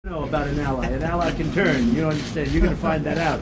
Know about an ally can turn. You don't understand. You're going to find that out.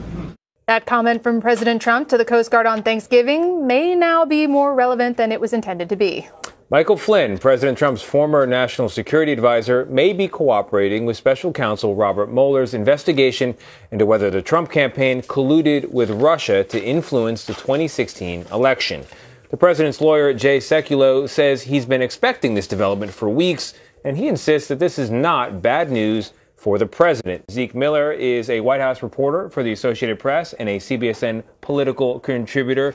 That comment from President Trump to the Coast Guard on Thanksgiving may now be more relevant than it was intended to be. Michael Flynn, President Trump's former national security advisor, may be cooperating with special counsel Robert Mueller's investigation into whether the Trump campaign colluded with Russia to influence the 2016 election. The president's lawyer, Jay Sekulow, says he's been expecting this development for weeks, and he insists that this is not bad news for the president. Zeke Miller is a White House reporter for the Associated Press and a CBSN political contributor.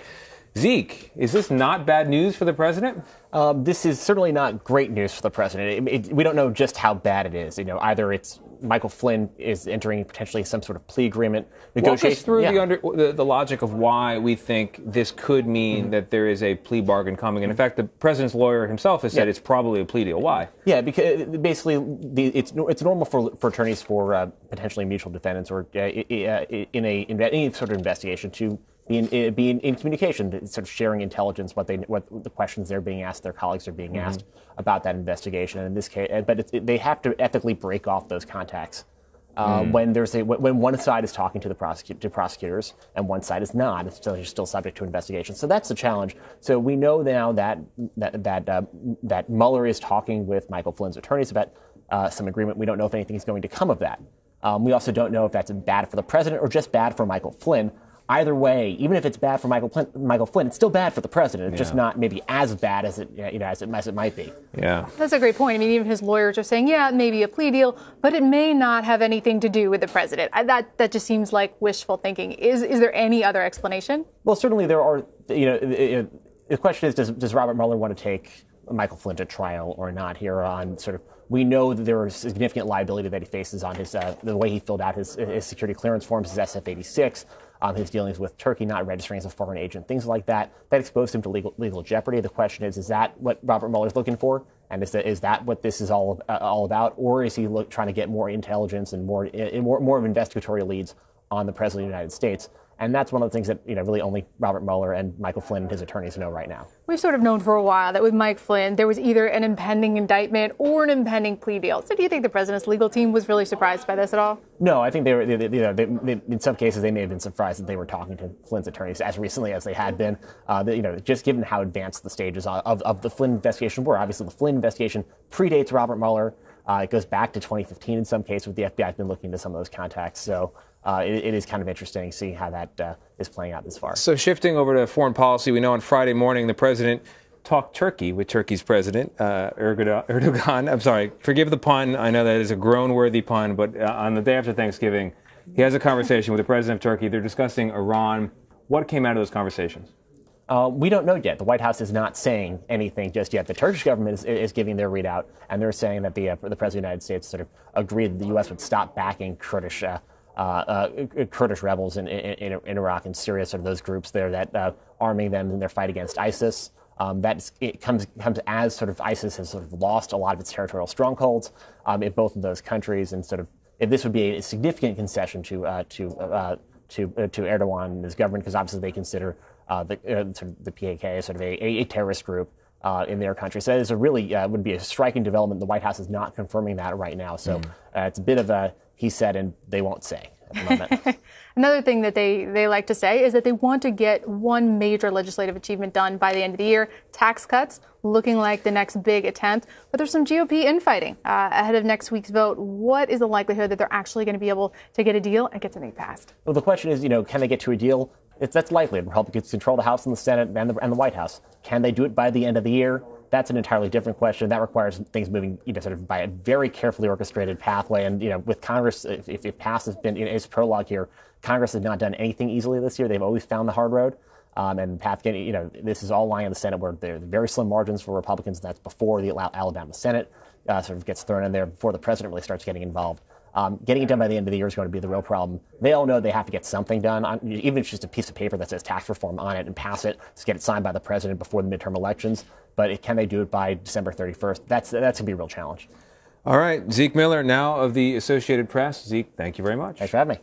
Zeke, is this not bad news for the president? This is certainly not great news for the president. We don't know just how bad it is. Either it's Michael Flynn is entering potentially some sort of plea agreement negotiation. Walk us through the logic of why we think this could mean that there is a plea bargain coming. And in fact, the president's lawyer himself has said it's probably a plea deal. Why? Yeah, because basically it's normal for attorneys for potentially mutual defendants or in any sort of investigation to be in communication, sort of sharing intelligence, what the questions they're being asked, their colleagues are being asked about that investigation. And in this case, but they have to ethically break off those contacts when one side is talking to prosecutors and one side is not. It's still subject to investigation. So that's the challenge. So we know now that Mueller is talking with Michael Flynn's attorneys about some agreement. We don't know if anything is going to come of that. We also don't know if that's bad for the president or just bad for Michael Flynn. Either way, even if it's bad for Michael Flynn, it's still bad for the president. It's just not maybe as bad as it might be. Yeah, that's a great point. I mean, even his lawyers are saying, yeah, maybe a plea deal, but it may not have anything to do with the president. That just seems like wishful thinking. Is there any other explanation? Well, certainly there are. The question is, does Robert Mueller want to take Michael Flynn to trial or not? Here on sort of, we know that there is significant liability that he faces on his the way he filled out his security clearance forms, his SF-86. His dealings with Turkey, not registering as a foreign agent, things like that exposed him to legal jeopardy. The question is that what Robert Mueller is looking for? And is that what this is all about? Or is he trying to get more intelligence and more of investigatorial leads on the President of the United States? And that's one of the things that really only Robert Mueller and Michael Flynn and his attorneys know right now. We've sort of known for a while that with Mike Flynn, there was either an impending indictment or an impending plea deal. So do you think the president's legal team was really surprised by this at all? No, I think they were. In some cases, they may have been surprised that they were talking to Flynn's attorneys as recently as they had been. Just given how advanced the stages of the Flynn investigation were. Obviously, the Flynn investigation predates Robert Mueller. It goes back to 2015 in some cases, with the FBI has been looking into some of those contacts. So it is kind of interesting seeing how that is playing out this far. So shifting over to foreign policy, we know on Friday morning the president talked Turkey with Turkey's president, Erdogan. I'm sorry, forgive the pun. I know that is a groan-worthy pun, but on the day after Thanksgiving, he has a conversation with the president of Turkey. They're discussing Iran. What came out of those conversations? We don't know yet. The White House is not saying anything just yet. The Turkish government is giving their readout, and they're saying that the President of the United States sort of agreed that the U.S. would stop backing Kurdish rebels in Iraq and Syria, sort of those groups there that arming them in their fight against ISIS. It comes as sort of ISIS has sort of lost a lot of its territorial strongholds in both of those countries, and sort of if this would be a significant concession to Erdogan and his government, because obviously they consider the PKK sort of a terrorist group in their country. So it's a really would be a striking development. The White House is not confirming that right now. So it's a bit of a he said and they won't say at the moment. Another thing that they like to say is that they want to get one major legislative achievement done by the end of the year. Tax cuts looking like the next big attempt. But there's some GOP infighting ahead of next week's vote. What is the likelihood that they're actually going to be able to get a deal and get something passed? Well, the question is, can they get to a deal? That's likely. Republicans control the House and the Senate and the White House. Can they do it by the end of the year? That's an entirely different question. That requires things moving, sort of by a very carefully orchestrated pathway. And, with Congress, if past has been, its prologue here, Congress has not done anything easily this year. They've always found the hard road. And path getting, this is all lying in the Senate where there are very slim margins for Republicans. That's before the Alabama Senate sort of gets thrown in there, before the president really starts getting involved. Getting it done by the end of the year is going to be the real problem. They all know they have to get something done, even if it's just a piece of paper that says tax reform on it, and pass it to get it signed by the president before the midterm elections. But can they do it by December 31st? That's going to be a real challenge. All right. Zeke Miller, now of the Associated Press. Zeke, thank you very much. Thanks for having me.